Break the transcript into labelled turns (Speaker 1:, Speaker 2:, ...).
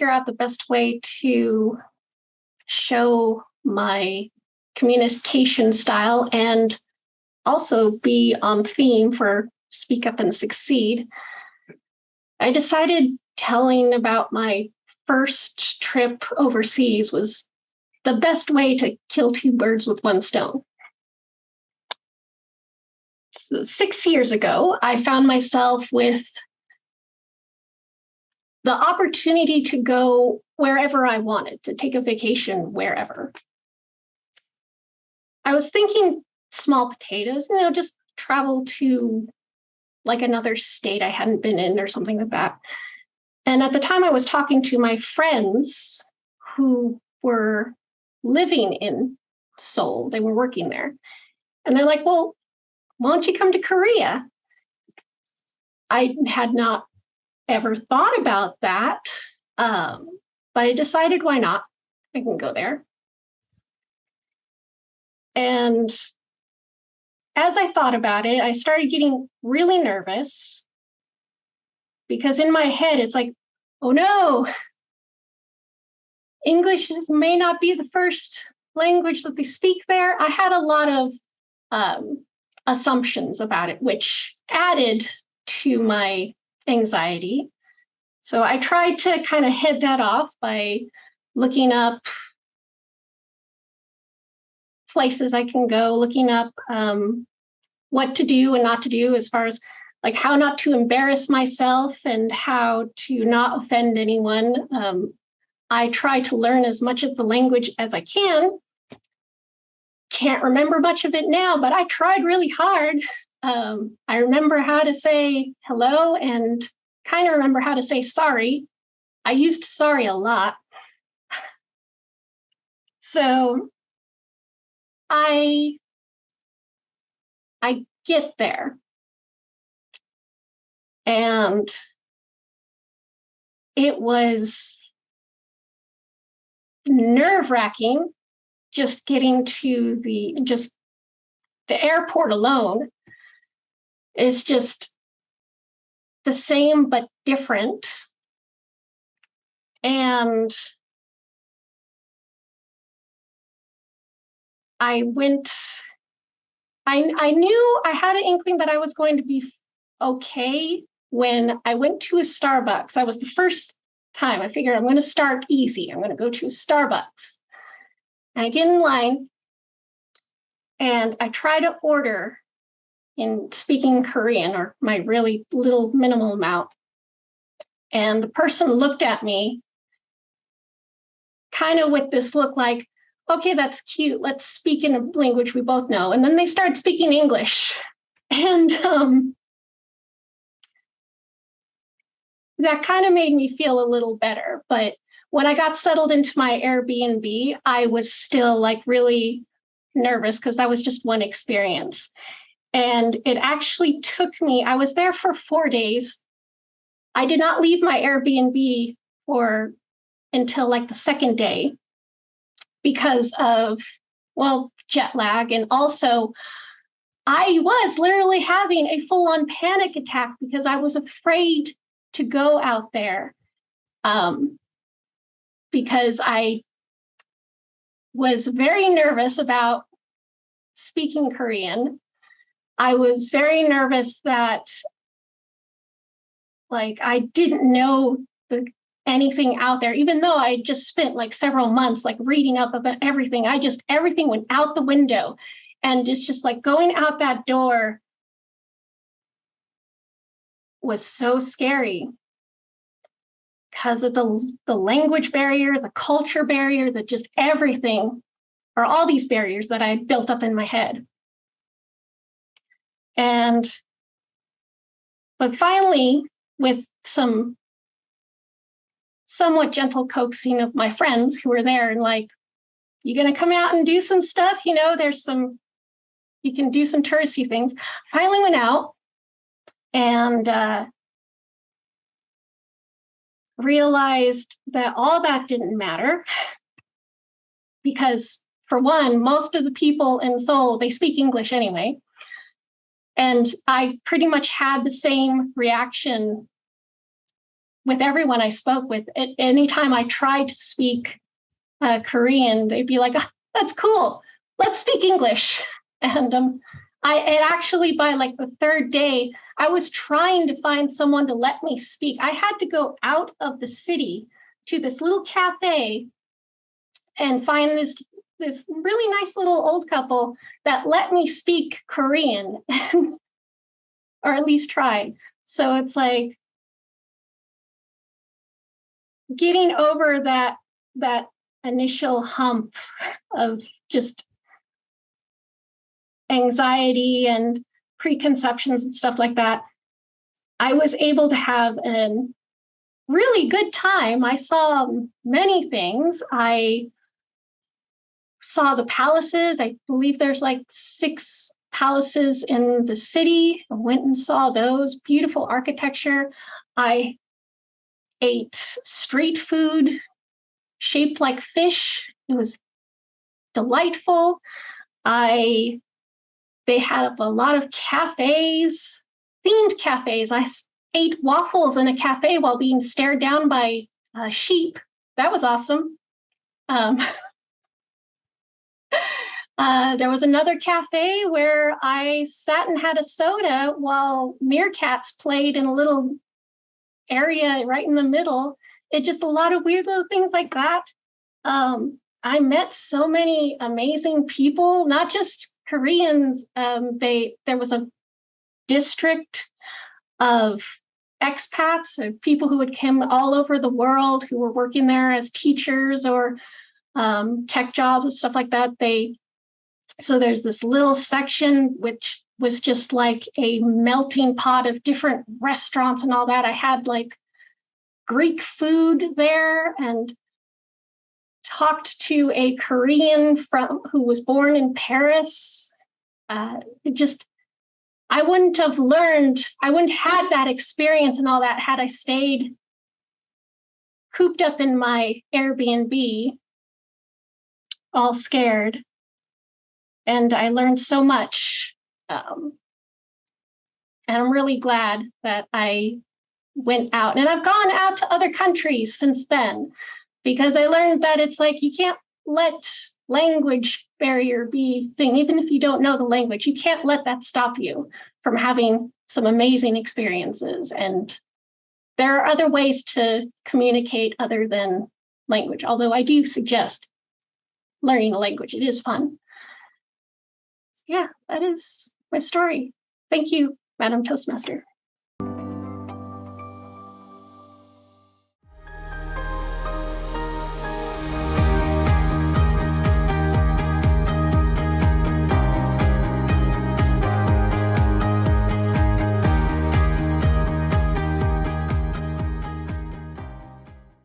Speaker 1: figure out the best way to show my communication style and also be on theme for Speak Up and Succeed, I decided telling about my first trip overseas was the best way to kill two birds with one stone. So 6 years ago, I found myself with the opportunity to go wherever I wanted, to take a vacation wherever. I was thinking small potatoes, just travel to like another state I hadn't been in or something like that. And at the time I was talking to my friends who were living in Seoul, they were working there. And they're like, well, why don't you come to Korea? I had not ever thought about that, but I decided, why not? I can go there. And as I thought about it, I started getting really nervous because in my head, it's like, oh no, English may not be the first language that they speak there. I had a lot of assumptions about it, which added to my anxiety. So I tried to kind of head that off by looking up places I can go, looking up what to do and not to do as far as like how not to embarrass myself and how to not offend anyone. I try to learn as much of the language as I can. Can't remember much of it now, but I tried really hard. I remember how to say hello and kind of remember how to say sorry. I used sorry a lot. So I get there. And it was nerve-wracking just getting to the airport alone is just the same but different. And I knew I had an inkling that I was going to be okay when I went to a Starbucks. That was the first time I figured I'm going to start easy. I'm going to go to a Starbucks. And I get in line and I try to order in speaking Korean, or my really little minimal amount. And the person looked at me kind of with this look like, okay, that's cute. Let's speak in a language we both know. And then they started speaking English. And that kind of made me feel a little better. But when I got settled into my Airbnb, I was still like really nervous because that was just one experience. And it actually took me, I was there for 4 days. I did not leave my Airbnb until like the second day because of, well, jet lag. And also I was literally having a full-on panic attack because I was afraid to go out there because I was very nervous about speaking Korean. I was very nervous that like I didn't know anything out there, even though I just spent like several months like reading up about everything. Everything went out the window. And it's just like going out that door was so scary because of the language barrier, the culture barrier, that just everything, or all these barriers that I built up in my head. But finally, with some somewhat gentle coaxing of my friends who were there and like, you gonna come out and do some stuff? You can do some touristy things. Finally went out and realized that all that didn't matter because, for one, most of the people in Seoul, they speak English anyway. And I pretty much had the same reaction with everyone I spoke with. Anytime I tried to speak Korean, they'd be like, "Oh, that's cool. Let's speak English." And actually by like the third day, I was trying to find someone to let me speak. I had to go out of the city to this little cafe and find this really nice little old couple that let me speak Korean, or at least try. So it's like getting over that initial hump of just anxiety and preconceptions and stuff like that. I was able to have a really good time. I saw many things. I saw the palaces. I believe there's like 6 palaces in the city. I went and saw those. Beautiful architecture. I ate street food shaped like fish. It was delightful. They had a lot of cafes, themed cafes. I ate waffles in a cafe while being stared down by sheep. That was awesome. There was another cafe where I sat and had a soda while meerkats played in a little area right in the middle. It just a lot of weird little things like that. I met so many amazing people, not just Koreans. There was a district of expats, or people who had come all over the world who were working there as teachers or tech jobs and stuff like that. So there's this little section which was just like a melting pot of different restaurants and all that. I had like Greek food there and talked to a Korean who was born in Paris. I wouldn't have had that experience and all that had I stayed cooped up in my Airbnb, all scared. And I learned so much. And I'm really glad that I went out. And I've gone out to other countries since then, because I learned that it's like you can't let language barrier be thing. Even if you don't know the language, you can't let that stop you from having some amazing experiences. And there are other ways to communicate other than language, although I do suggest learning a language. It is fun. Yeah, that is my story. Thank you, Madam Toastmaster.